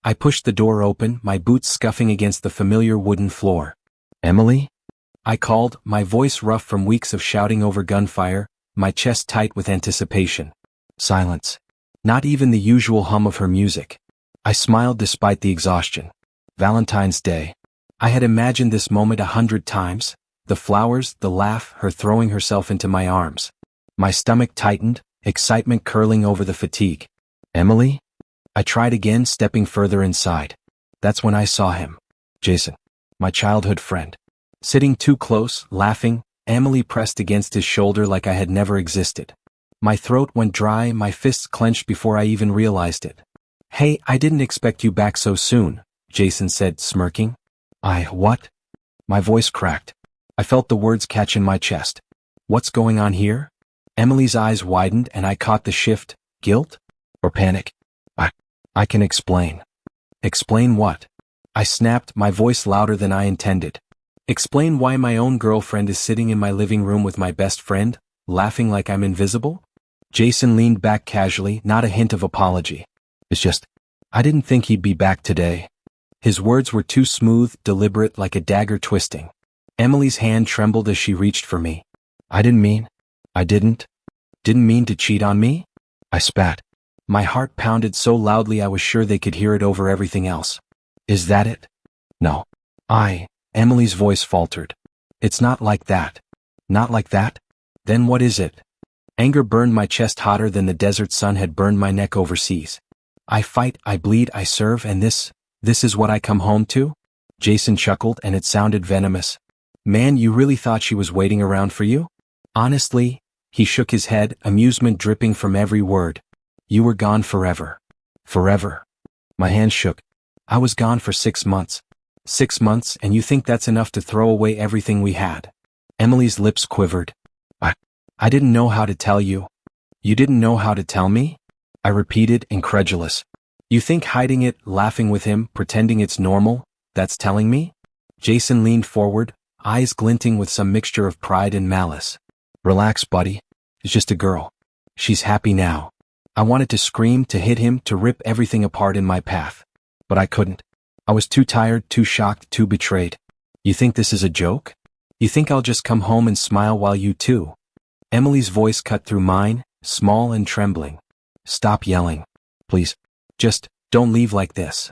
I pushed the door open, my boots scuffing against the familiar wooden floor. "Emily?" I called, my voice rough from weeks of shouting over gunfire, my chest tight with anticipation. Silence. Not even the usual hum of her music. I smiled despite the exhaustion. Valentine's Day. I had imagined this moment 100 times. The flowers, the laugh, her throwing herself into my arms. My stomach tightened, excitement curling over the fatigue. "Emily?" I tried again, stepping further inside. That's when I saw him. Jason. My childhood friend. Sitting too close, laughing, Emily pressed against his shoulder like I had never existed. My throat went dry, my fists clenched before I even realized it. "Hey, I didn't expect you back so soon," Jason said, smirking. What?" My voice cracked. I felt the words catch in my chest. "What's going on here?" Emily's eyes widened and I caught the shift. Guilt? Or panic? I can explain. Explain what? I snapped, my voice louder than I intended. Explain why my own girlfriend is sitting in my living room with my best friend, laughing like I'm invisible? Jason leaned back casually, not a hint of apology. "It's just, I didn't think he'd be back today." His words were too smooth, deliberate, like a dagger twisting. Emily's hand trembled as she reached for me. I didn't mean to cheat on me?" I spat. My heart pounded so loudly I was sure they could hear it over everything else. "Is that it?" "No. Emily's voice faltered. "It's not like that." "Not like that? Then what is it?" Anger burned my chest hotter than the desert sun had burned my neck overseas. "I fight, I bleed, I serve, and this is what I come home to?" Jason chuckled and it sounded venomous. "Man, you really thought she was waiting around for you?" "Honestly," he shook his head, amusement dripping from every word. "You were gone forever." "Forever?" My hands shook. "I was gone for 6 months. 6 months, and you think that's enough to throw away everything we had?" Emily's lips quivered. I didn't know how to tell you." "You didn't know how to tell me?" I repeated, incredulous. "You think hiding it, laughing with him, pretending it's normal, that's telling me?" Jason leaned forward, eyes glinting with some mixture of pride and malice. "Relax, buddy. It's just a girl. She's happy now." I wanted to scream, to hit him, to rip everything apart in my path. But I couldn't. I was too tired, too shocked, too betrayed. "You think this is a joke? You think I'll just come home and smile while you too?" Emily's voice cut through mine, small and trembling. "Stop yelling. Please. Just, don't leave like this."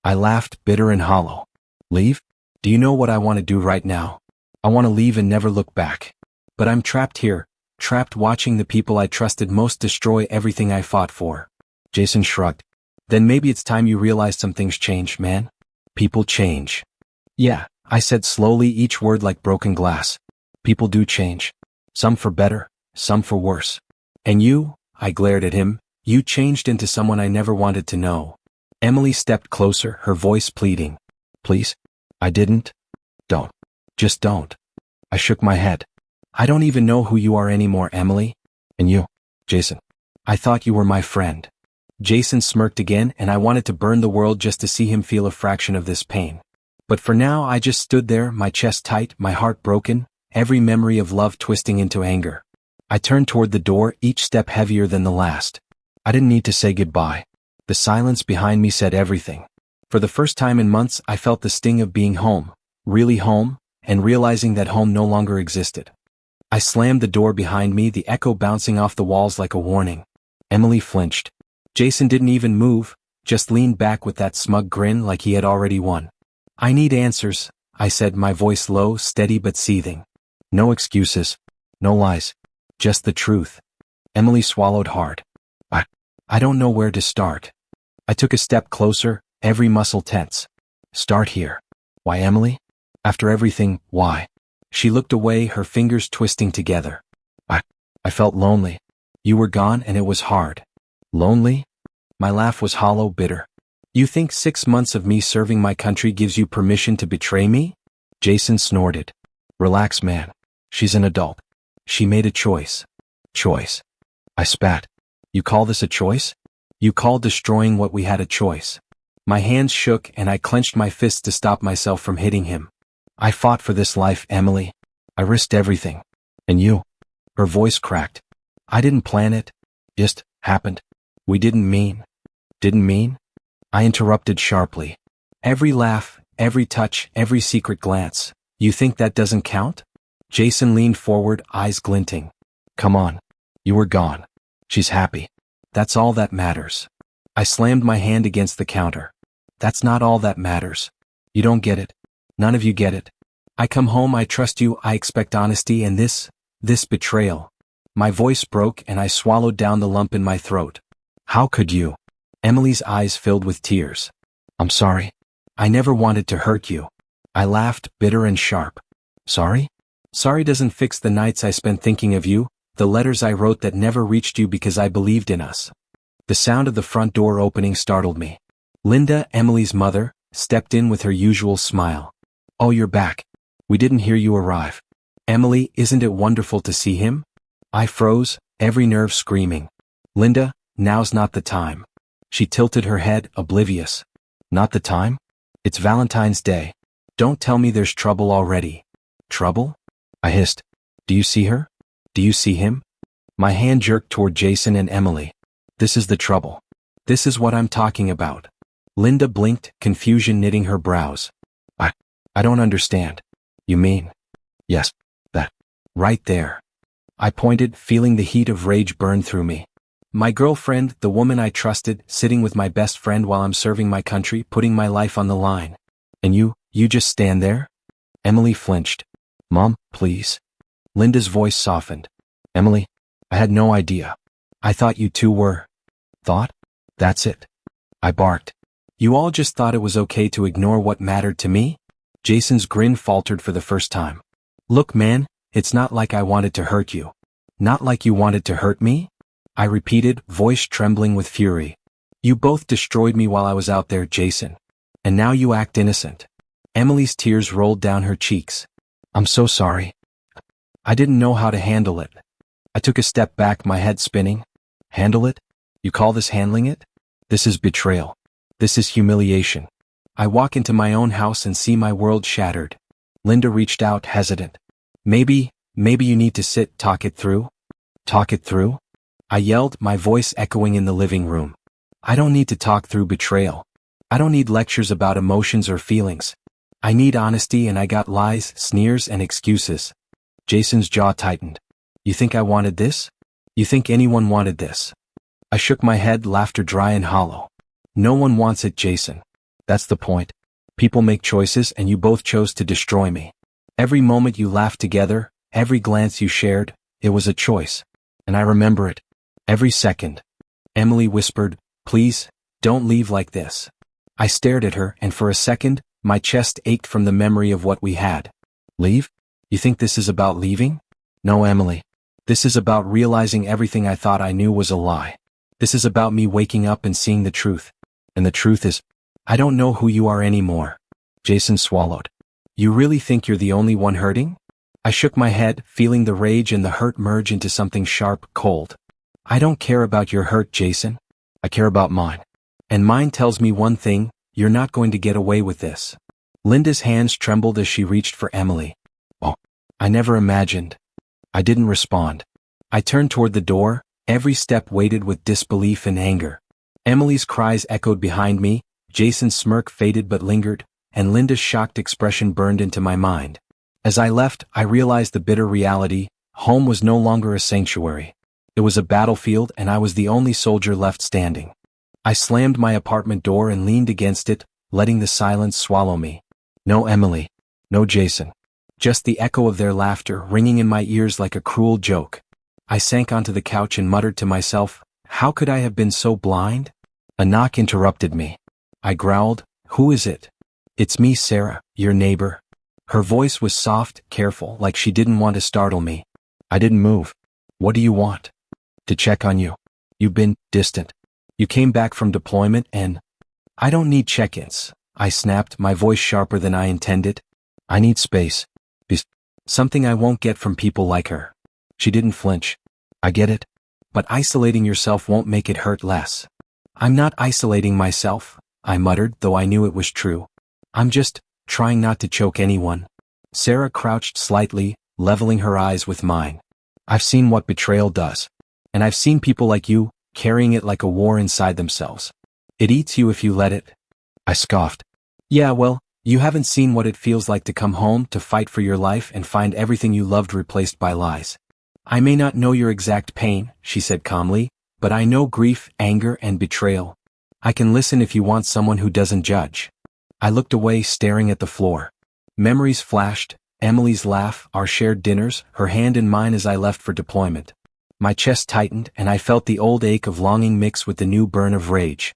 I laughed, bitter and hollow. "Leave? Do you know what I want to do right now? I want to leave and never look back. But I'm trapped here, trapped watching the people I trusted most destroy everything I fought for." Jason shrugged. "Then maybe it's time you realize some things change, man. People change." "Yeah," I said slowly, each word like broken glass. "People do change. Some for better, some for worse. And you," I glared at him, "you changed into someone I never wanted to know." Emily stepped closer, her voice pleading. "Please? I didn't. Don't. Just don't." I shook my head. "I don't even know who you are anymore, Emily. And you, Jason. I thought you were my friend." Jason smirked again, and I wanted to burn the world just to see him feel a fraction of this pain. But for now I just stood there, my chest tight, my heart broken, every memory of love twisting into anger. I turned toward the door, each step heavier than the last. I didn't need to say goodbye. The silence behind me said everything. For the first time in months I felt the sting of being home, really home, and realizing that home no longer existed. I slammed the door behind me, the echo bouncing off the walls like a warning. Emily flinched. Jason didn't even move, just leaned back with that smug grin like he had already won. "I need answers," I said, my voice low, steady but seething. "No excuses. No lies. Just the truth." Emily swallowed hard. I don't know where to start." I took a step closer, every muscle tense. "Start here." "Why, Emily? After everything, why?" She looked away, her fingers twisting together. I felt lonely. You were gone and it was hard." "Lonely?" My laugh was hollow, bitter. "You think 6 months of me serving my country gives you permission to betray me?" Jason snorted. "Relax, man. She's an adult. She made a choice." "Choice?" I spat. "You call this a choice? You call destroying what we had a choice?" My hands shook and I clenched my fists to stop myself from hitting him. "I fought for this life, Emily. I risked everything. And you?" Her voice cracked. "I didn't plan it. Just happened. We didn't mean." "Didn't mean?" I interrupted sharply. Every laugh, every touch, every secret glance. You think that doesn't count? Jason leaned forward, eyes glinting. Come on. You were gone. She's happy. That's all that matters. I slammed my hand against the counter. That's not all that matters. You don't get it. None of you get it. I come home, I trust you, I expect honesty, and this betrayal. My voice broke and I swallowed down the lump in my throat. How could you? Emily's eyes filled with tears. I'm sorry. I never wanted to hurt you. I laughed, bitter and sharp. Sorry? Sorry doesn't fix the nights I spent thinking of you, the letters I wrote that never reached you because I believed in us. The sound of the front door opening startled me. Linda, Emily's mother, stepped in with her usual smile. Oh, you're back. We didn't hear you arrive. Emily, isn't it wonderful to see him? I froze, every nerve screaming. Linda, now's not the time. She tilted her head, oblivious. Not the time? It's Valentine's Day. Don't tell me there's trouble already. Trouble? I hissed. Do you see her? Do you see him? My hand jerked toward Jason and Emily. This is the trouble. This is what I'm talking about. Linda blinked, confusion knitting her brows. I don't understand. You mean? Yes, that. Right there. I pointed, feeling the heat of rage burn through me. My girlfriend, the woman I trusted, sitting with my best friend while I'm serving my country, putting my life on the line. And you just stand there? Emily flinched. Mom, please. Linda's voice softened. Emily, I had no idea. I thought you two were. Thought? That's it. I barked. You all just thought it was okay to ignore what mattered to me? Jason's grin faltered for the first time. Look, man, it's not like I wanted to hurt you. Not like you wanted to hurt me? I repeated, voice trembling with fury. You both destroyed me while I was out there, Jason. And now you act innocent. Emily's tears rolled down her cheeks. I'm so sorry. I didn't know how to handle it. I took a step back, my head spinning. Handle it? You call this handling it? This is betrayal. This is humiliation. I walk into my own house and see my world shattered. Linda reached out, hesitant. Maybe you need to sit, talk it through? Talk it through? I yelled, my voice echoing in the living room. I don't need to talk through betrayal. I don't need lectures about emotions or feelings. I need honesty, and I got lies, sneers, and excuses. Jason's jaw tightened. You think I wanted this? You think anyone wanted this? I shook my head, laughter dry and hollow. No one wants it, Jason. That's the point. People make choices, and you both chose to destroy me. Every moment you laughed together, every glance you shared, it was a choice. And I remember it. Every second. Emily whispered, please, don't leave like this. I stared at her, and for a second, my chest ached from the memory of what we had. Leave? You think this is about leaving? No, Emily. This is about realizing everything I thought I knew was a lie. This is about me waking up and seeing the truth. And the truth is, I don't know who you are anymore. Jason swallowed. You really think you're the only one hurting? I shook my head, feeling the rage and the hurt merge into something sharp, cold. I don't care about your hurt, Jason. I care about mine. And mine tells me one thing, you're not going to get away with this. Linda's hands trembled as she reached for Emily. Oh, I never imagined. I didn't respond. I turned toward the door, every step weighted with disbelief and anger. Emily's cries echoed behind me, Jason's smirk faded but lingered, and Linda's shocked expression burned into my mind. As I left, I realized the bitter reality, home was no longer a sanctuary. It was a battlefield, and I was the only soldier left standing. I slammed my apartment door and leaned against it, letting the silence swallow me. No Emily. No Jason. Just the echo of their laughter ringing in my ears like a cruel joke. I sank onto the couch and muttered to myself, how could I have been so blind? A knock interrupted me. I growled, who is it? It's me, Sarah, your neighbor. Her voice was soft, careful, like she didn't want to startle me. I didn't move. What do you want? To check on you. You've been distant. You came back from deployment and... I don't need check-ins, I snapped, my voice sharper than I intended. I need space. Something I won't get from people like her. She didn't flinch. I get it. But isolating yourself won't make it hurt less. I'm not isolating myself, I muttered, though I knew it was true. I'm just trying not to choke anyone. Sarah crouched slightly, leveling her eyes with mine. I've seen what betrayal does. And I've seen people like you, carrying it like a war inside themselves. It eats you if you let it. I scoffed. Yeah, well, you haven't seen what it feels like to come home to fight for your life and find everything you loved replaced by lies. I may not know your exact pain, she said calmly, but I know grief, anger, and betrayal. I can listen if you want someone who doesn't judge. I looked away, staring at the floor. Memories flashed, Emily's laugh, our shared dinners, her hand in mine as I left for deployment. My chest tightened, and I felt the old ache of longing mix with the new burn of rage.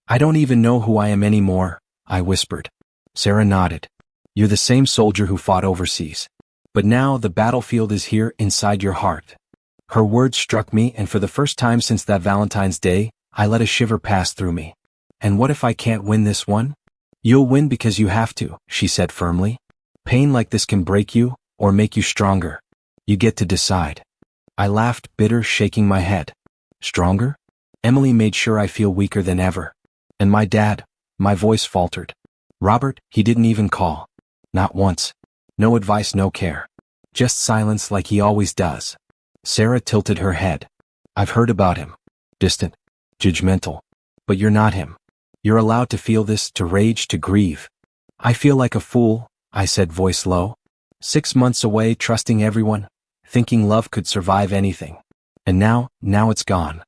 I don't even know who I am anymore, I whispered. Sarah nodded. You're the same soldier who fought overseas. But now the battlefield is here inside your heart. Her words struck me, and for the first time since that Valentine's Day, I let a shiver pass through me. And what if I can't win this one? You'll win because you have to, she said firmly. Pain like this can break you, or make you stronger. You get to decide. I laughed, bitter, shaking my head. Stronger? Emily made sure I feel weaker than ever. And my dad, my voice faltered. Robert, he didn't even call. Not once. No advice, no care. Just silence like he always does. Sarah tilted her head. I've heard about him. Distant. Judgmental. But you're not him. You're allowed to feel this, to rage, to grieve. I feel like a fool, I said, voice low. 6 months away, trusting everyone, thinking love could survive anything. And now it's gone.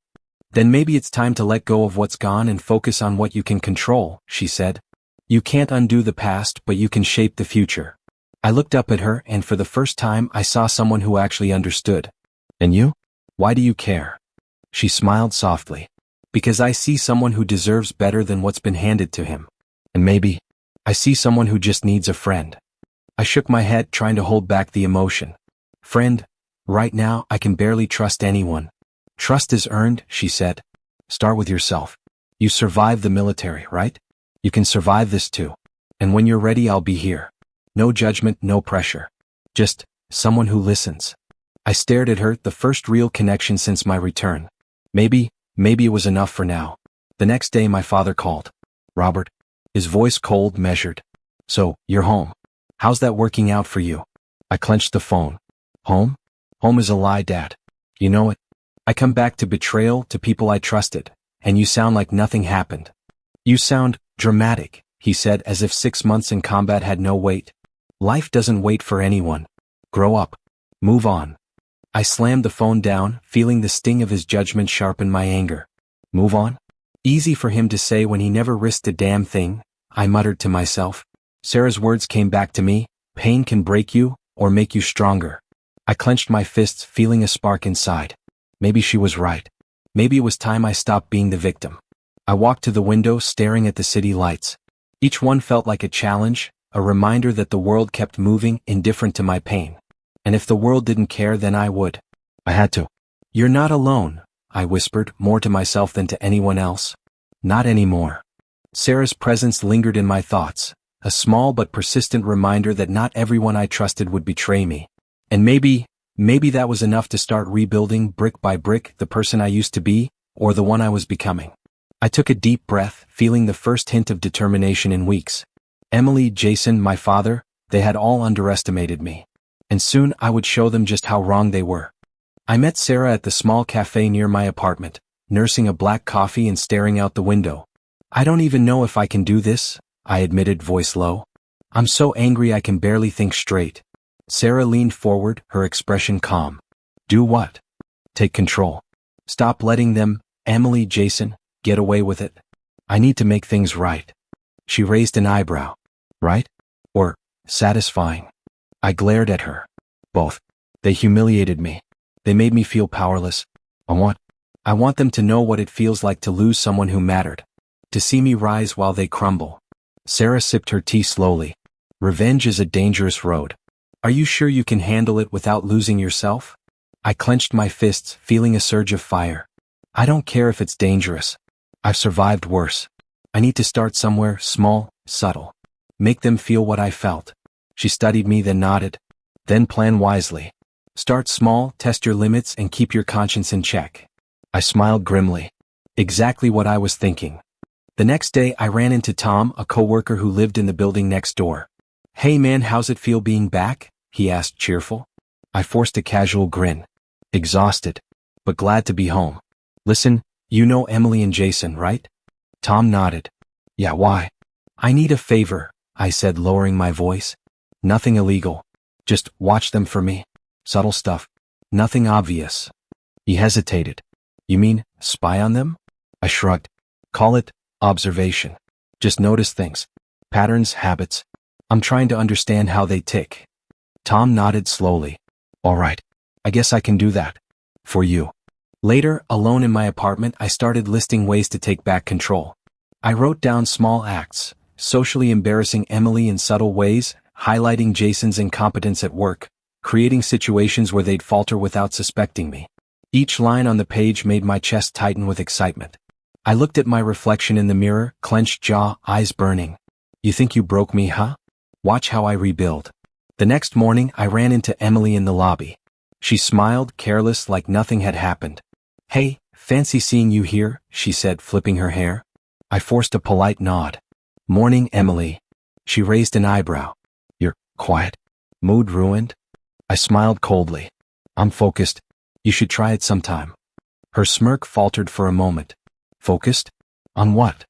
Then maybe it's time to let go of what's gone and focus on what you can control, she said. You can't undo the past, but you can shape the future. I looked up at her, and for the first time I saw someone who actually understood. And you? Why do you care? She smiled softly. Because I see someone who deserves better than what's been handed to him. And maybe I see someone who just needs a friend. I shook my head, trying to hold back the emotion. Friend, right now I can barely trust anyone. Trust is earned, she said. Start with yourself. You survived the military, right? You can survive this too. And when you're ready, I'll be here. No judgment, no pressure. Just someone who listens. I stared at her, the first real connection since my return. Maybe it was enough for now. The next day my father called. Robert. His voice cold, measured. So, you're home. How's that working out for you? I clenched the phone. Home? Home is a lie, Dad. You know it. I come back to betrayal, to people I trusted, and you sound like nothing happened. You sound dramatic, he said, as if 6 months in combat had no weight. Life doesn't wait for anyone. Grow up. Move on. I slammed the phone down, feeling the sting of his judgment sharpen my anger. Move on? Easy for him to say when he never risked a damn thing, I muttered to myself. Sarah's words came back to me. Pain can break you, or make you stronger. I clenched my fists, feeling a spark inside. Maybe she was right. Maybe it was time I stopped being the victim. I walked to the window, staring at the city lights. Each one felt like a challenge, a reminder that the world kept moving, indifferent to my pain. And if the world didn't care, then I would. I had to. You're not alone, I whispered, more to myself than to anyone else. Not anymore. Sarah's presence lingered in my thoughts, a small but persistent reminder that not everyone I trusted would betray me. And maybe that was enough to start rebuilding brick by brick the person I used to be, or the one I was becoming. I took a deep breath, feeling the first hint of determination in weeks. Emily, Jason, my father, they had all underestimated me. And soon I would show them just how wrong they were. I met Sarah at the small cafe near my apartment, nursing a black coffee and staring out the window. I don't even know if I can do this, I admitted, voice low. I'm so angry I can barely think straight. Sarah leaned forward, her expression calm. Do what? Take control. Stop letting them, Emily, Jason, get away with it. I need to make things right. She raised an eyebrow. Right? Or satisfying? I glared at her. Both. They humiliated me. They made me feel powerless. I want them to know what it feels like to lose someone who mattered. To see me rise while they crumble. Sarah sipped her tea slowly. Revenge is a dangerous road. Are you sure you can handle it without losing yourself? I clenched my fists, feeling a surge of fire. I don't care if it's dangerous. I've survived worse. I need to start somewhere, small, subtle. Make them feel what I felt. She studied me, then nodded. Then plan wisely. Start small, test your limits, and keep your conscience in check. I smiled grimly. Exactly what I was thinking. The next day I ran into Tom, a coworker who lived in the building next door. Hey man, how's it feel being back? He asked, cheerful. I forced a casual grin. Exhausted, but glad to be home. Listen, you know Emily and Jason, right? Tom nodded. Yeah, why? I need a favor, I said, lowering my voice. Nothing illegal. Just watch them for me. Subtle stuff. Nothing obvious. He hesitated. You mean, spy on them? I shrugged. Call it observation. Just notice things. Patterns, habits. I'm trying to understand how they tick. Tom nodded slowly. All right. I guess I can do that. For you. Later, alone in my apartment, I started listing ways to take back control. I wrote down small acts, socially embarrassing Emily in subtle ways, highlighting Jason's incompetence at work, creating situations where they'd falter without suspecting me. Each line on the page made my chest tighten with excitement. I looked at my reflection in the mirror, clenched jaw, eyes burning. You think you broke me, huh? Watch how I rebuild. The next morning, I ran into Emily in the lobby. She smiled, careless, like nothing had happened. Hey, fancy seeing you here, she said, flipping her hair. I forced a polite nod. Morning, Emily. She raised an eyebrow. You're quiet. Mood ruined? I smiled coldly. I'm focused. You should try it sometime. Her smirk faltered for a moment. Focused? On what?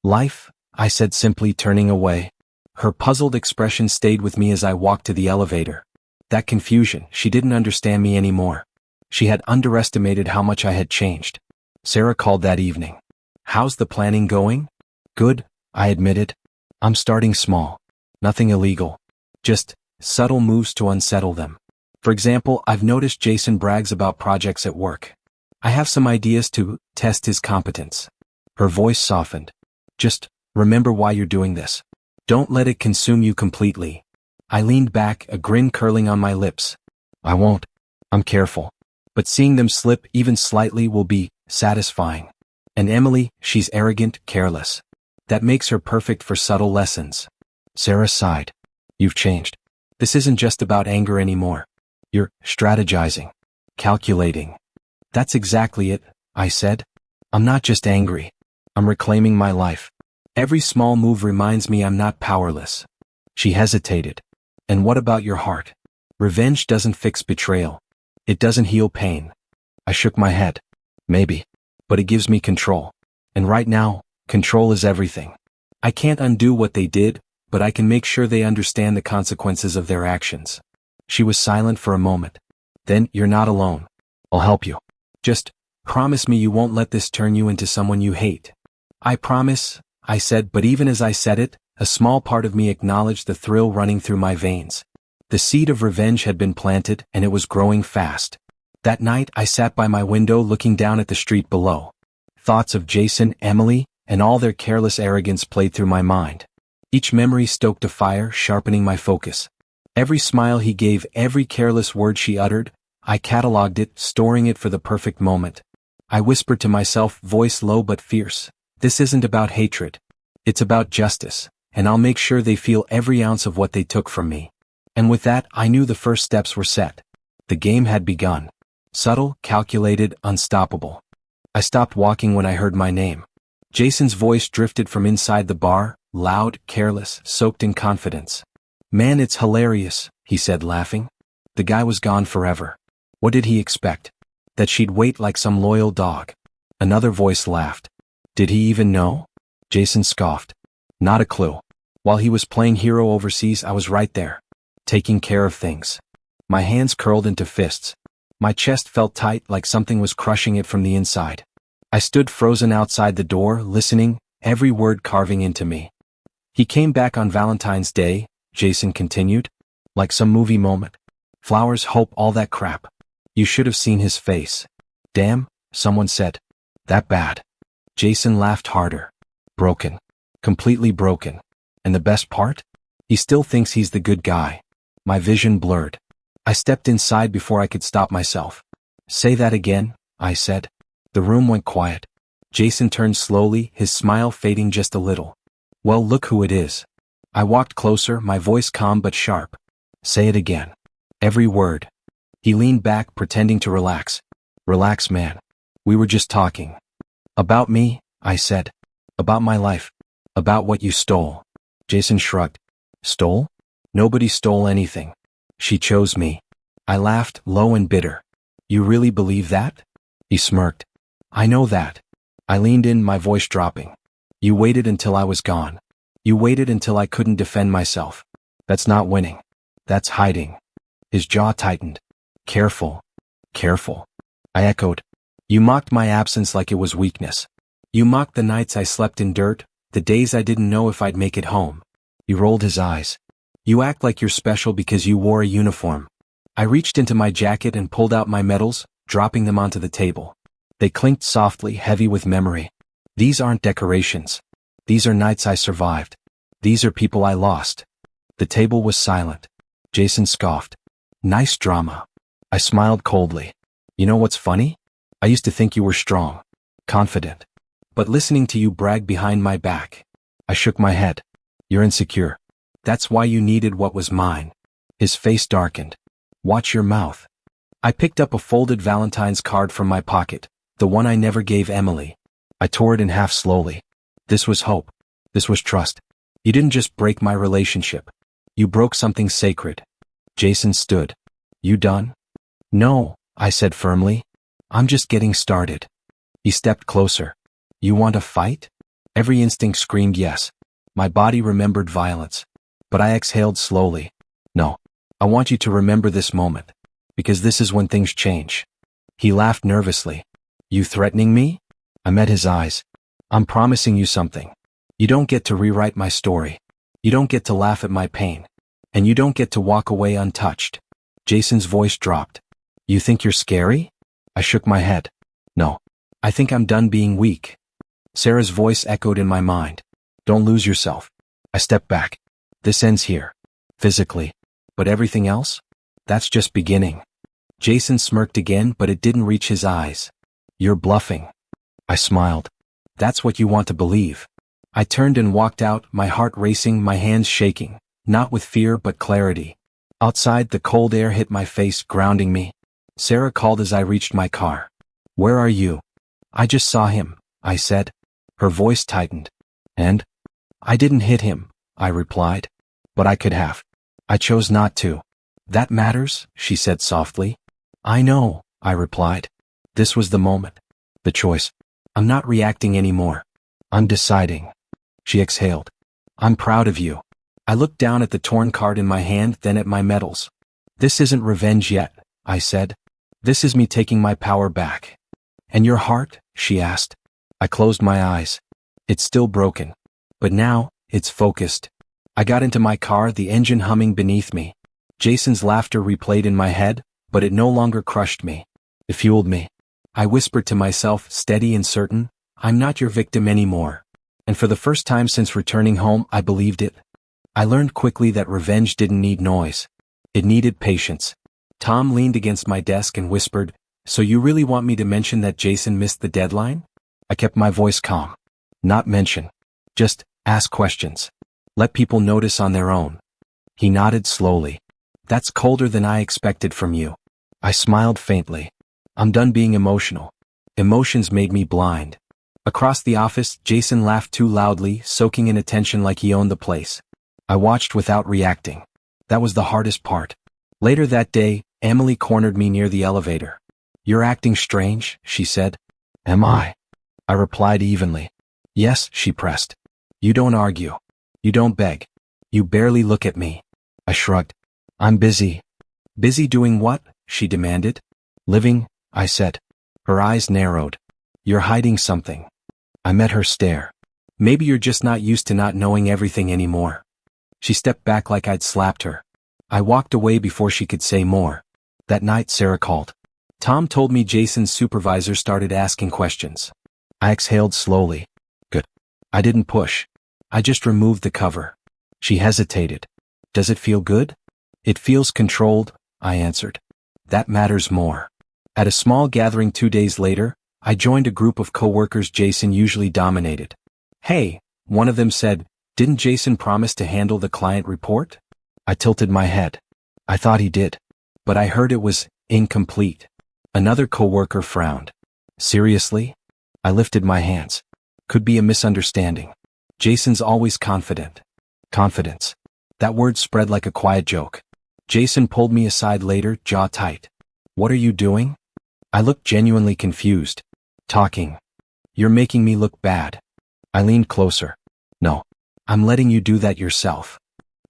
Life, I said simply, turning away. Her puzzled expression stayed with me as I walked to the elevator. That confusion, she didn't understand me anymore. She had underestimated how much I had changed. Sarah called that evening. How's the planning going? Good, I admitted. I'm starting small. Nothing illegal. Just subtle moves to unsettle them. For example, I've noticed Jason brags about projects at work. I have some ideas to test his competence. Her voice softened. Just remember why you're doing this. Don't let it consume you completely. I leaned back, a grin curling on my lips. I won't. I'm careful. But seeing them slip even slightly will be satisfying. And Emily, she's arrogant, careless. That makes her perfect for subtle lessons. Sarah sighed. You've changed. This isn't just about anger anymore. You're strategizing. Calculating. That's exactly it, I said. I'm not just angry. I'm reclaiming my life. Every small move reminds me I'm not powerless. She hesitated. And what about your heart? Revenge doesn't fix betrayal. It doesn't heal pain. I shook my head. Maybe. But it gives me control. And right now, control is everything. I can't undo what they did, but I can make sure they understand the consequences of their actions. She was silent for a moment. Then, you're not alone. I'll help you. Just promise me you won't let this turn you into someone you hate. I promise, I said, but even as I said it, a small part of me acknowledged the thrill running through my veins. The seed of revenge had been planted, and it was growing fast. That night, I sat by my window looking down at the street below. Thoughts of Jason, Emily, and all their careless arrogance played through my mind. Each memory stoked a fire, sharpening my focus. Every smile he gave, every careless word she uttered, I cataloged it, storing it for the perfect moment. I whispered to myself, voice low but fierce, this isn't about hatred. It's about justice, and I'll make sure they feel every ounce of what they took from me. And with that, I knew the first steps were set. The game had begun. Subtle, calculated, unstoppable. I stopped walking when I heard my name. Jason's voice drifted from inside the bar, loud, careless, soaked in confidence. Man, it's hilarious, he said, laughing. The guy was gone forever. What did he expect? That she'd wait like some loyal dog? Another voice laughed. Did he even know? Jason scoffed. Not a clue. While he was playing hero overseas, I was right there, taking care of things. My hands curled into fists. My chest felt tight, like something was crushing it from the inside. I stood frozen outside the door, listening, every word carving into me. He came back on Valentine's Day, Jason continued. Like some movie moment. Flowers, hope, all that crap. You should have seen his face. Damn, someone said. That bad. Jason laughed harder. Broken. Completely broken. And the best part? He still thinks he's the good guy. My vision blurred. I stepped inside before I could stop myself. Say that again, I said. The room went quiet. Jason turned slowly, his smile fading just a little. Well, look who it is. I walked closer, my voice calm but sharp. Say it again. Every word. He leaned back, pretending to relax. Relax, man. We were just talking. About me, I said. About my life. About what you stole. Jason shrugged. Stole? Nobody stole anything. She chose me. I laughed, low and bitter. You really believe that? He smirked. I know that. I leaned in, my voice dropping. You waited until I was gone. You waited until I couldn't defend myself. That's not winning. That's hiding. His jaw tightened. Careful. Careful. I echoed. You mocked my absence like it was weakness. You mocked the nights I slept in dirt, the days I didn't know if I'd make it home. He rolled his eyes. You act like you're special because you wore a uniform. I reached into my jacket and pulled out my medals, dropping them onto the table. They clinked softly, heavy with memory. These aren't decorations. These are nights I survived. These are people I lost. The table was silent. Jason scoffed. Nice drama. I smiled coldly. You know what's funny? I used to think you were strong, confident. But listening to you brag behind my back. I shook my head. You're insecure. That's why you needed what was mine. His face darkened. Watch your mouth. I picked up a folded Valentine's card from my pocket, the one I never gave Emily. I tore it in half slowly. This was hope. This was trust. You didn't just break my relationship. You broke something sacred. Jason stood. You done? No, I said firmly. I'm just getting started. He stepped closer. You want to fight? Every instinct screamed yes. My body remembered violence. But I exhaled slowly. No, I want you to remember this moment. Because this is when things change. He laughed nervously. You threatening me? I met his eyes. I'm promising you something. You don't get to rewrite my story. You don't get to laugh at my pain. And you don't get to walk away untouched. Jason's voice dropped. You think you're scary? I shook my head. No. I think I'm done being weak. Sarah's voice echoed in my mind. Don't lose yourself. I stepped back. This ends here. Physically. But everything else? That's just beginning. Jason smirked again, but it didn't reach his eyes. You're bluffing. I smiled. That's what you want to believe. I turned and walked out, my heart racing, my hands shaking, not with fear but clarity. Outside, the cold air hit my face, grounding me. Sarah called as I reached my car. Where are you? I just saw him, I said. Her voice tightened. And? I didn't hit him, I replied. But I could have. I chose not to. That matters, she said softly. I know, I replied. This was the moment. The choice. I'm not reacting anymore. I'm deciding. She exhaled. I'm proud of you. I looked down at the torn card in my hand, then at my medals. This isn't revenge yet, I said. This is me taking my power back. And your heart? She asked. I closed my eyes. It's still broken. But now, it's focused. I got into my car, the engine humming beneath me. Jason's laughter replayed in my head, but it no longer crushed me. It fueled me. I whispered to myself, steady and certain, I'm not your victim anymore. And for the first time since returning home, I believed it. I learned quickly that revenge didn't need noise. It needed patience. Tom leaned against my desk and whispered, So you really want me to mention that Jason missed the deadline? I kept my voice calm. Not mention. Just ask questions. Let people notice on their own. He nodded slowly. That's colder than I expected from you. I smiled faintly. I'm done being emotional. Emotions made me blind. Across the office, Jason laughed too loudly, soaking in attention like he owned the place. I watched without reacting. That was the hardest part. Later that day, Emily cornered me near the elevator. You're acting strange, she said. Am I? I replied evenly. Yes, she pressed. You don't argue. You don't beg. You barely look at me. I shrugged. I'm busy. Busy doing what? She demanded. Living, I said. Her eyes narrowed. You're hiding something. I met her stare. Maybe you're just not used to not knowing everything anymore. She stepped back like I'd slapped her. I walked away before she could say more. That night, Sarah called. Tom told me Jason's supervisor started asking questions. I exhaled slowly. Good. I didn't push. I just removed the cover. She hesitated. Does it feel good? It feels controlled, I answered. That matters more. At a small gathering 2 days later, I joined a group of co-workers Jason usually dominated. Hey, one of them said, didn't Jason promise to handle the client report? I tilted my head. I thought he did. But I heard it was incomplete. Another co-worker frowned. Seriously? I lifted my hands. Could be a misunderstanding. Jason's always confident. Confidence. That word spread like a quiet joke. Jason pulled me aside later, jaw tight. What are you doing? I looked genuinely confused. Talking. You're making me look bad. I leaned closer. No. I'm letting you do that yourself.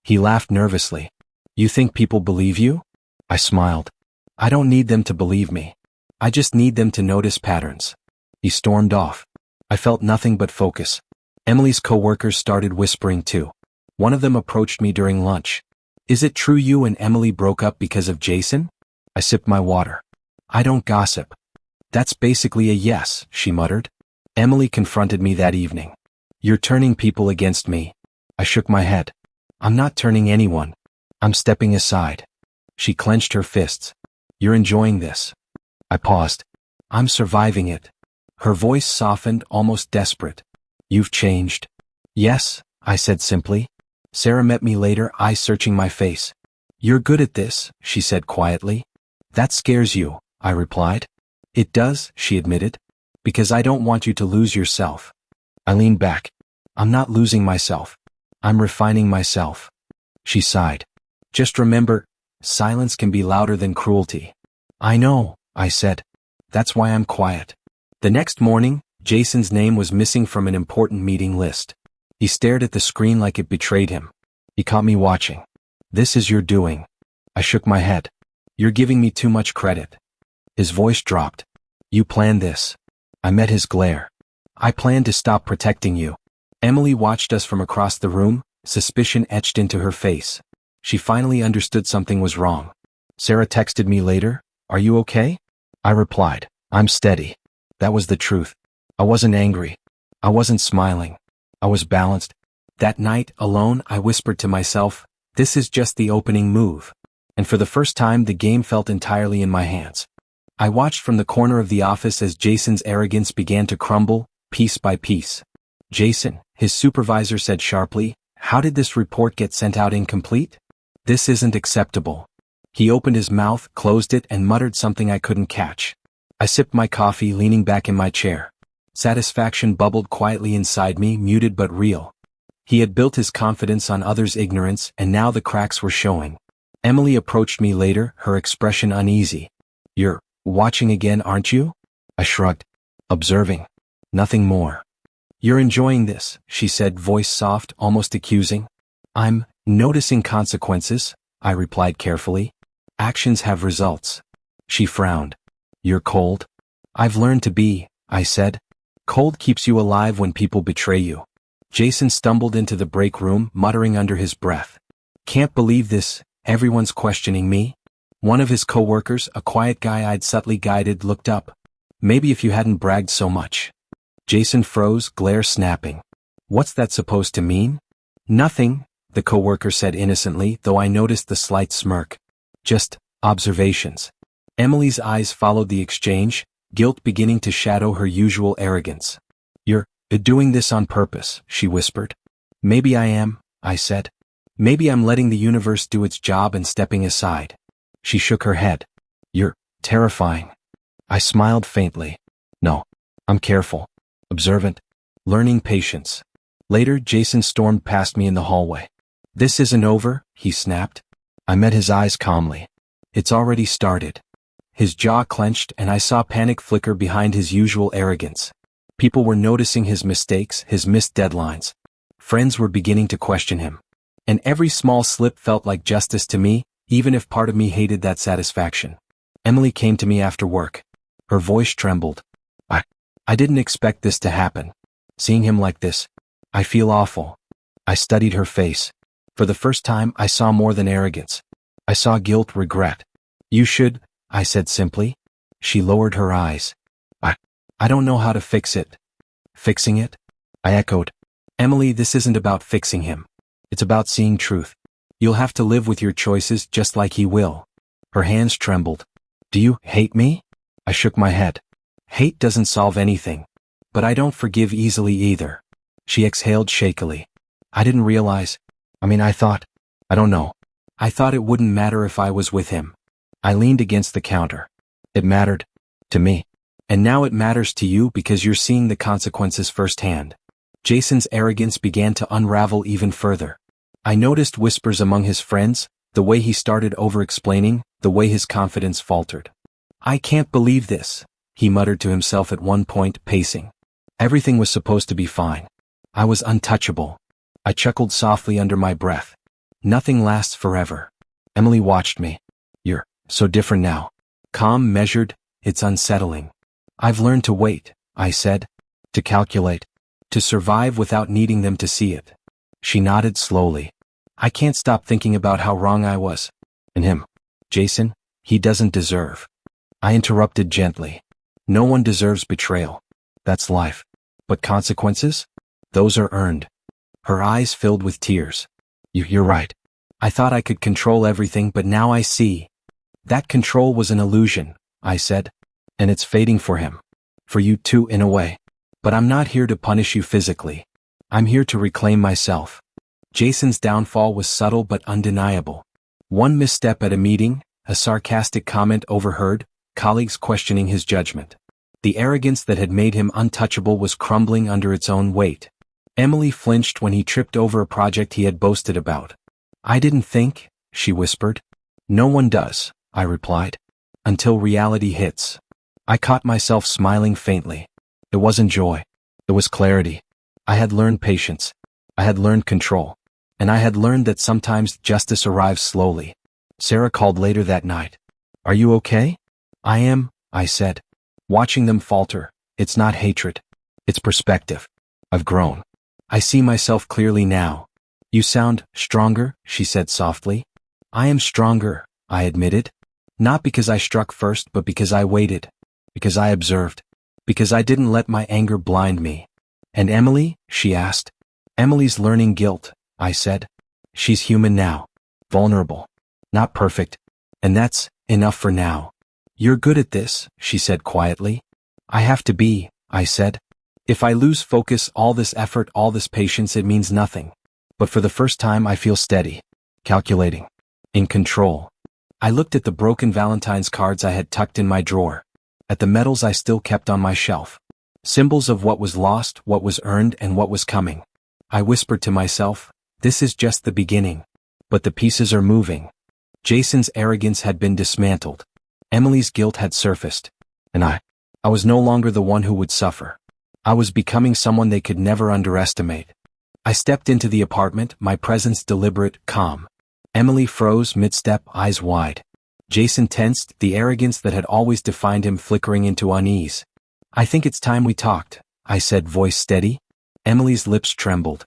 He laughed nervously. You think people believe you? I smiled. I don't need them to believe me. I just need them to notice patterns. He stormed off. I felt nothing but focus. Emily's coworkers started whispering too. One of them approached me during lunch. Is it true you and Emily broke up because of Jason? I sipped my water. I don't gossip. That's basically a yes, she muttered. Emily confronted me that evening. You're turning people against me. I shook my head. I'm not turning anyone. I'm stepping aside. She clenched her fists. You're enjoying this. I paused. I'm surviving it. Her voice softened, almost desperate. You've changed. Yes, I said simply. Sarah met me later, eyes searching my face. You're good at this, she said quietly. That scares you, I replied. It does, she admitted. Because I don't want you to lose yourself. I leaned back. I'm not losing myself. I'm refining myself. She sighed. Just remember, silence can be louder than cruelty. I know, I said. That's why I'm quiet. The next morning, Jason's name was missing from an important meeting list. He stared at the screen like it betrayed him. He caught me watching. This is your doing. I shook my head. You're giving me too much credit. His voice dropped. You planned this. I met his glare. I planned to stop protecting you. Emily watched us from across the room, suspicion etched into her face. She finally understood something was wrong. Sarah texted me later, Are you okay? I replied, I'm steady. That was the truth. I wasn't angry. I wasn't smiling. I was balanced. That night, alone, I whispered to myself, this is just the opening move. And for the first time, the game felt entirely in my hands. I watched from the corner of the office as Jason's arrogance began to crumble, piece by piece. Jason, his supervisor said sharply, how did this report get sent out incomplete? This isn't acceptable. He opened his mouth, closed it, and muttered something I couldn't catch. I sipped my coffee, leaning back in my chair. Satisfaction bubbled quietly inside me, muted but real. He had built his confidence on others' ignorance, and now the cracks were showing. Emily approached me later, her expression uneasy. You're watching again, aren't you? I shrugged. Observing. Nothing more. You're enjoying this, she said, voice soft, almost accusing. I'm noticing consequences, I replied carefully. Actions have results. She frowned. You're cold? I've learned to be, I said. Cold keeps you alive when people betray you. Jason stumbled into the break room, muttering under his breath. Can't believe this, everyone's questioning me. One of his coworkers, a quiet guy I'd subtly guided, looked up. Maybe if you hadn't bragged so much. Jason froze, glare snapping. What's that supposed to mean? Nothing, the coworker said innocently, though I noticed the slight smirk. Just observations. Emily's eyes followed the exchange, guilt beginning to shadow her usual arrogance. You're doing this on purpose, she whispered. Maybe I am, I said. Maybe I'm letting the universe do its job and stepping aside. She shook her head. You're terrifying. I smiled faintly. No, I'm careful, observant, learning patience. Later, Jason stormed past me in the hallway. This isn't over, he snapped. I met his eyes calmly. It's already started. His jaw clenched and I saw panic flicker behind his usual arrogance. People were noticing his mistakes, his missed deadlines. Friends were beginning to question him. And every small slip felt like justice to me, even if part of me hated that satisfaction. Emily came to me after work. Her voice trembled. I didn't expect this to happen. Seeing him like this, I feel awful. I studied her face. For the first time, I saw more than arrogance. I saw guilt, regret. You should, I said simply. She lowered her eyes. I don't know how to fix it. Fixing it? I echoed. Emily, this isn't about fixing him. It's about seeing truth. You'll have to live with your choices just like he will. Her hands trembled. Do you hate me? I shook my head. Hate doesn't solve anything. But I don't forgive easily either. She exhaled shakily. I didn't realize. I don't know. I thought it wouldn't matter if I was with him. I leaned against the counter. It mattered. To me. And now it matters to you because you're seeing the consequences firsthand. Jason's arrogance began to unravel even further. I noticed whispers among his friends, the way he started over-explaining, the way his confidence faltered. I can't believe this, he muttered to himself at one point, pacing. Everything was supposed to be fine. I was untouchable. I chuckled softly under my breath. Nothing lasts forever. Emily watched me. You're so different now. Calm, measured, it's unsettling. I've learned to wait, I said. To calculate. To survive without needing them to see it. She nodded slowly. I can't stop thinking about how wrong I was. And him. Jason, he doesn't deserve. I interrupted gently. No one deserves betrayal. That's life. But consequences? Those are earned. Her eyes filled with tears. You're right. I thought I could control everything, but now I see. That control was an illusion, I said. And it's fading for him. For you too, in a way. But I'm not here to punish you physically. I'm here to reclaim myself. Jason's downfall was subtle but undeniable. One misstep at a meeting, a sarcastic comment overheard, colleagues questioning his judgment. The arrogance that had made him untouchable was crumbling under its own weight. Emily flinched when he tripped over a project he had boasted about. I didn't think, she whispered. No one does, I replied. Until reality hits. I caught myself smiling faintly. It wasn't joy. It was clarity. I had learned patience. I had learned control. And I had learned that sometimes justice arrives slowly. Sarah called later that night. Are you okay? I am, I said. Watching them falter, it's not hatred. It's perspective. I've grown. I see myself clearly now. You sound stronger, she said softly. I am stronger, I admitted. Not because I struck first, but because I waited. Because I observed. Because I didn't let my anger blind me. And Emily? She asked. Emily's learning guilt, I said. She's human now. Vulnerable. Not perfect. And that's enough for now. You're good at this, she said quietly. I have to be, I said. If I lose focus, all this effort, all this patience, it means nothing. But for the first time I feel steady. Calculating. In control. I looked at the broken Valentine's cards I had tucked in my drawer. At the medals I still kept on my shelf. Symbols of what was lost, what was earned, and what was coming. I whispered to myself, this is just the beginning. But the pieces are moving. Jason's arrogance had been dismantled. Emily's guilt had surfaced. And I was no longer the one who would suffer. I was becoming someone they could never underestimate. I stepped into the apartment, my presence deliberate, calm. Emily froze mid-step, eyes wide. Jason tensed, the arrogance that had always defined him flickering into unease. I think it's time we talked, I said, voice steady. Emily's lips trembled.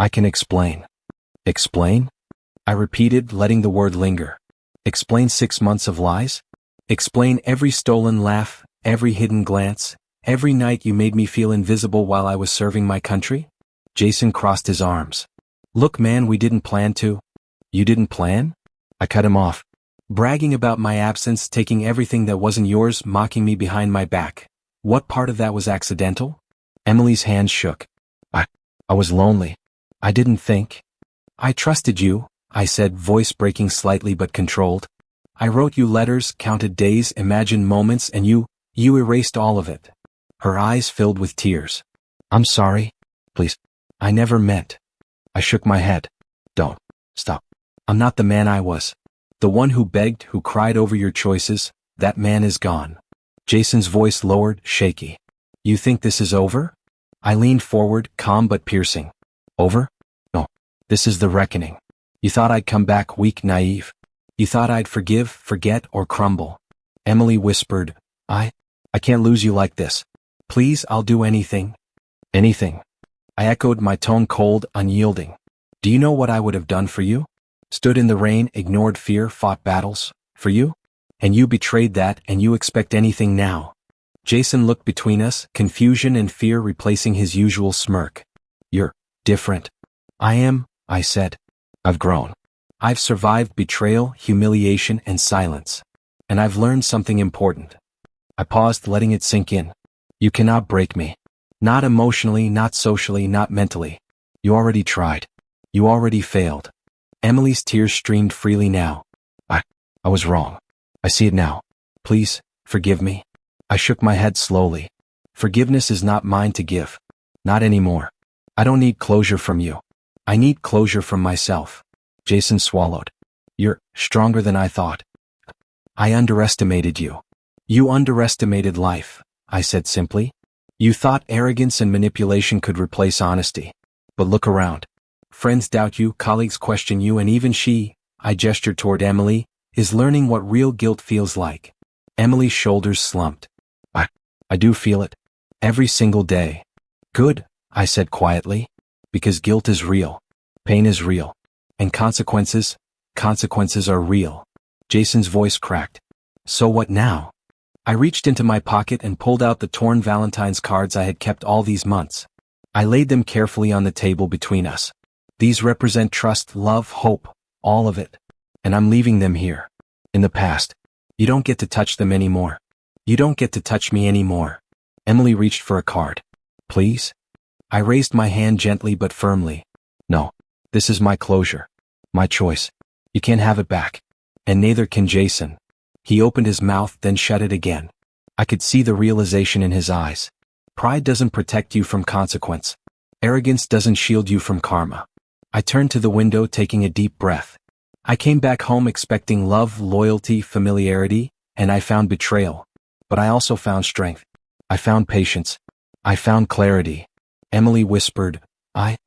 I can explain. Explain? I repeated, letting the word linger. Explain 6 months of lies? Explain every stolen laugh, every hidden glance, every night you made me feel invisible while I was serving my country? Jason crossed his arms. Look man, we didn't plan to. You didn't plan? I cut him off. Bragging about my absence, taking everything that wasn't yours, mocking me behind my back. What part of that was accidental? Emily's hands shook. I was lonely. I didn't think. I trusted you, I said, voice breaking slightly but controlled. I wrote you letters, counted days, imagined moments, and you erased all of it. Her eyes filled with tears. I'm sorry. Please. I never meant. I shook my head. Don't. Stop. I'm not the man I was. The one who begged, who cried over your choices, that man is gone. Jason's voice lowered, shaky. You think this is over? I leaned forward, calm but piercing. Over? No. This is the reckoning. You thought I'd come back weak, naive. You thought I'd forgive, forget, or crumble. Emily whispered, I can't lose you like this. Please, I'll do anything. Anything. I echoed, my tone cold, unyielding. Do you know what I would have done for you? Stood in the rain, ignored fear, fought battles. For you? And you betrayed that, and you expect anything now. Jason looked between us, confusion and fear replacing his usual smirk. You're different. I am, I said. I've grown. I've survived betrayal, humiliation, and silence. And I've learned something important. I paused, letting it sink in. You cannot break me. Not emotionally, not socially, not mentally. You already tried. You already failed. Emily's tears streamed freely now. I was wrong. I see it now. Please, forgive me. I shook my head slowly. Forgiveness is not mine to give. Not anymore. I don't need closure from you. I need closure from myself. Jason swallowed. You're stronger than I thought. I underestimated you. You underestimated life, I said simply. You thought arrogance and manipulation could replace honesty. But look around. Friends doubt you, colleagues question you, and even she, I gestured toward Emily, is learning what real guilt feels like. Emily's shoulders slumped. I do feel it. Every single day. Good, I said quietly. Because guilt is real. Pain is real. And consequences are real. Jason's voice cracked. So what now? I reached into my pocket and pulled out the torn Valentine's cards I had kept all these months. I laid them carefully on the table between us. These represent trust, love, hope, all of it. And I'm leaving them here. In the past. You don't get to touch them anymore. You don't get to touch me anymore. Emily reached for a card. Please? I raised my hand gently but firmly. No. This is my closure. My choice. You can't have it back. And neither can Jason. He opened his mouth, then shut it again. I could see the realization in his eyes. Pride doesn't protect you from consequence. Arrogance doesn't shield you from karma. I turned to the window, taking a deep breath. I came back home expecting love, loyalty, familiarity, and I found betrayal. But I also found strength. I found patience. I found clarity. Emily whispered, I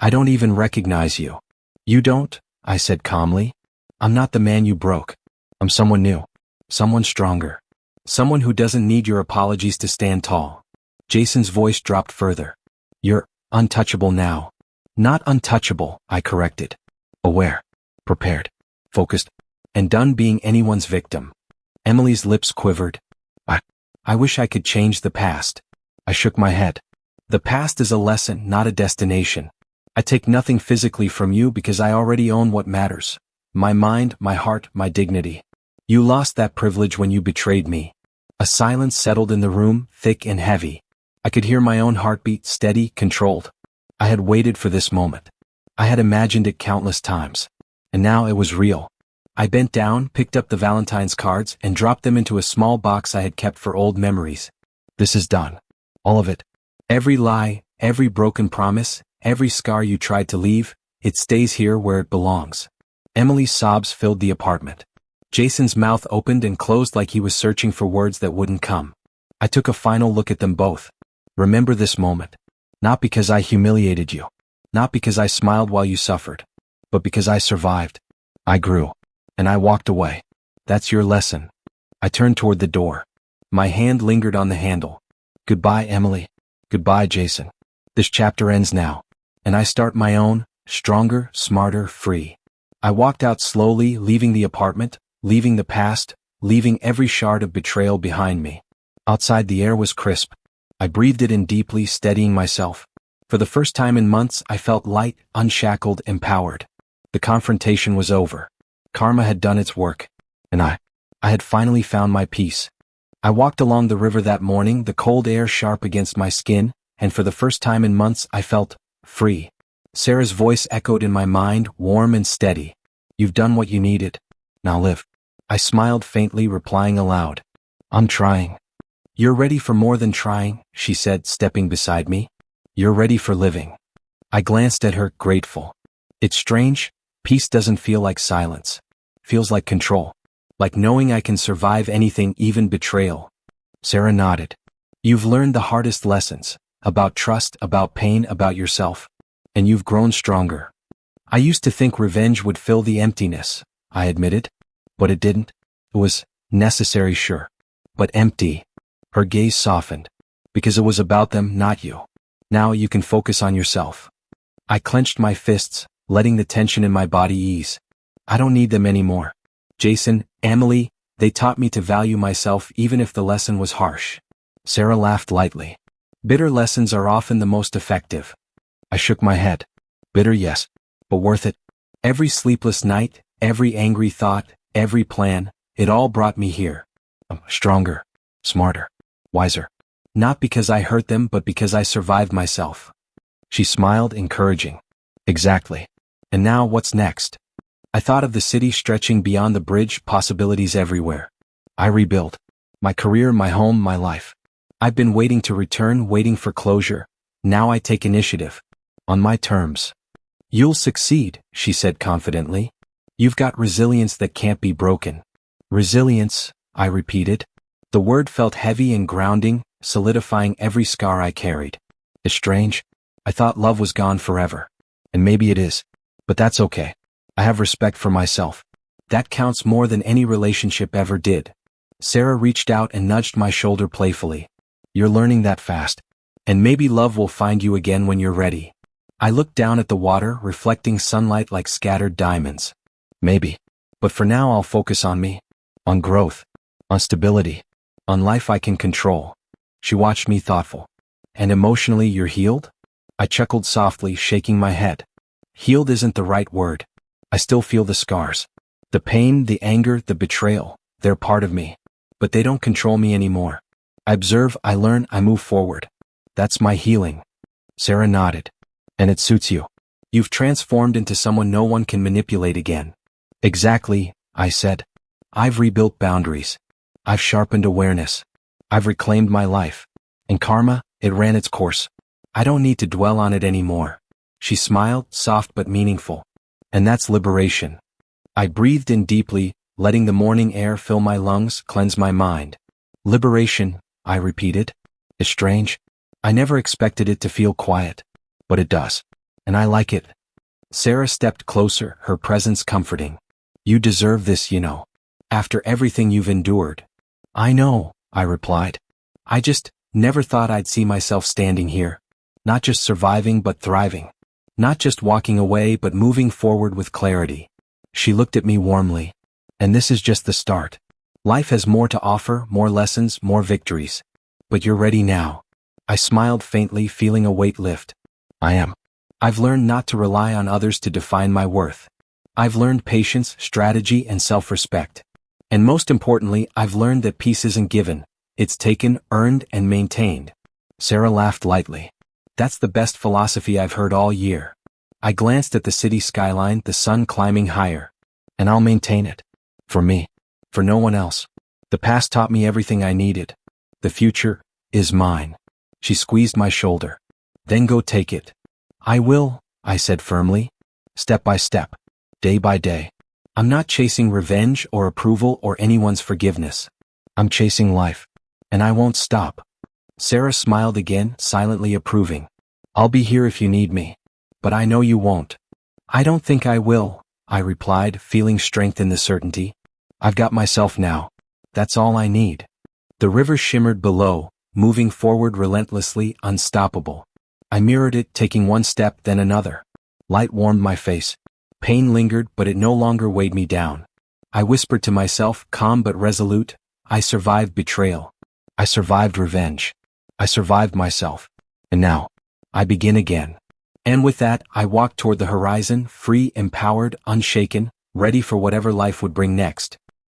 don't even recognize you. You don't? I said calmly. I'm not the man you broke. I'm someone new. Someone stronger. Someone who doesn't need your apologies to stand tall. Jason's voice dropped further. You're untouchable now. Not untouchable, I corrected. Aware. Prepared. Focused. And done being anyone's victim. Emily's lips quivered. I wish I could change the past. I shook my head. The past is a lesson, not a destination. I take nothing physically from you because I already own what matters. My mind, my heart, my dignity. You lost that privilege when you betrayed me. A silence settled in the room, thick and heavy. I could hear my own heartbeat, steady, controlled. I had waited for this moment. I had imagined it countless times. And now it was real. I bent down, picked up the Valentine's cards, and dropped them into a small box I had kept for old memories. This is done. All of it. Every lie, every broken promise, every scar you tried to leave, it stays here where it belongs. Emily's sobs filled the apartment. Jason's mouth opened and closed like he was searching for words that wouldn't come. I took a final look at them both. Remember this moment. Not because I humiliated you. Not because I smiled while you suffered. But because I survived. I grew. And I walked away. That's your lesson. I turned toward the door. My hand lingered on the handle. Goodbye, Emily. Goodbye, Jason. This chapter ends now. And I start my own, stronger, smarter, free. I walked out slowly, leaving the apartment, leaving the past, leaving every shard of betrayal behind me. Outside the air was crisp. I breathed it in deeply, steadying myself. For the first time in months, I felt light, unshackled, empowered. The confrontation was over. Karma had done its work. And I had finally found my peace. I walked along the river that morning, the cold air sharp against my skin, and for the first time in months I felt free. Sarah's voice echoed in my mind, warm and steady. You've done what you needed. Now live. I smiled faintly, replying aloud. I'm trying. You're ready for more than trying, she said, stepping beside me. You're ready for living. I glanced at her, grateful. It's strange, peace doesn't feel like silence. Feels like control. Like knowing I can survive anything, even betrayal. Sarah nodded. You've learned the hardest lessons. About trust, about pain, about yourself. And you've grown stronger. I used to think revenge would fill the emptiness, I admitted. But it didn't. It was necessary, sure. But empty. Her gaze softened. Because it was about them, not you. Now you can focus on yourself. I clenched my fists, letting the tension in my body ease. I don't need them anymore. Jason, Emily, they taught me to value myself even if the lesson was harsh. Sarah laughed lightly. Bitter lessons are often the most effective. I shook my head. Bitter, yes. But worth it. Every sleepless night, every angry thought, every plan, it all brought me here. Stronger. Smarter. Wiser. Not because I hurt them, but because I survived myself. She smiled, encouraging. Exactly. And now what's next? I thought of the city stretching beyond the bridge, possibilities everywhere. I rebuild. My career, my home, my life. I've been waiting to return, waiting for closure. Now I take initiative. On my terms. You'll succeed, she said confidently. You've got resilience that can't be broken. Resilience, I repeated. The word felt heavy and grounding, solidifying every scar I carried. It's strange. I thought love was gone forever. And maybe it is. But that's okay. I have respect for myself. That counts more than any relationship ever did. Sarah reached out and nudged my shoulder playfully. You're learning that fast. And maybe love will find you again when you're ready. I looked down at the water, reflecting sunlight like scattered diamonds. Maybe. But for now I'll focus on me. On growth. On stability. On life I can control. She watched me thoughtful. And emotionally, you're healed? I chuckled softly, shaking my head. Healed isn't the right word. I still feel the scars. The pain, the anger, the betrayal, they're part of me. But they don't control me anymore. I observe, I learn, I move forward. That's my healing. Sarah nodded. And it suits you. You've transformed into someone no one can manipulate again. Exactly, I said. I've rebuilt boundaries. I've sharpened awareness. I've reclaimed my life. And karma, it ran its course. I don't need to dwell on it anymore. She smiled, soft but meaningful. And that's liberation. I breathed in deeply, letting the morning air fill my lungs, cleanse my mind. Liberation, I repeated. It's strange. I never expected it to feel quiet. But it does. And I like it. Sarah stepped closer, her presence comforting. You deserve this, you know. After everything you've endured. I know, I replied. I just never thought I'd see myself standing here. Not just surviving but thriving. Not just walking away but moving forward with clarity. She looked at me warmly. And this is just the start. Life has more to offer, more lessons, more victories. But you're ready now. I smiled faintly, feeling a weight lift. I am. I've learned not to rely on others to define my worth. I've learned patience, strategy, and self-respect. And most importantly, I've learned that peace isn't given. It's taken, earned, and maintained. Sarah laughed lightly. That's the best philosophy I've heard all year. I glanced at the city skyline, the sun climbing higher. And I'll maintain it. For me. For no one else. The past taught me everything I needed. The future is mine. She squeezed my shoulder. Then go take it. I will, I said firmly. Step by step. Day by day. I'm not chasing revenge or approval or anyone's forgiveness. I'm chasing life. And I won't stop. Sarah smiled again, silently approving. I'll be here if you need me. But I know you won't. I don't think I will, I replied, feeling strength in the certainty. I've got myself now. That's all I need. The river shimmered below, moving forward relentlessly, unstoppable. I mirrored it, taking one step, then another. Light warmed my face. Pain lingered, but it no longer weighed me down. I whispered to myself, calm but resolute, I survived betrayal. I survived revenge. I survived myself. And now, I begin again. And with that, I walked toward the horizon, free, empowered, unshaken, ready for whatever life would bring next.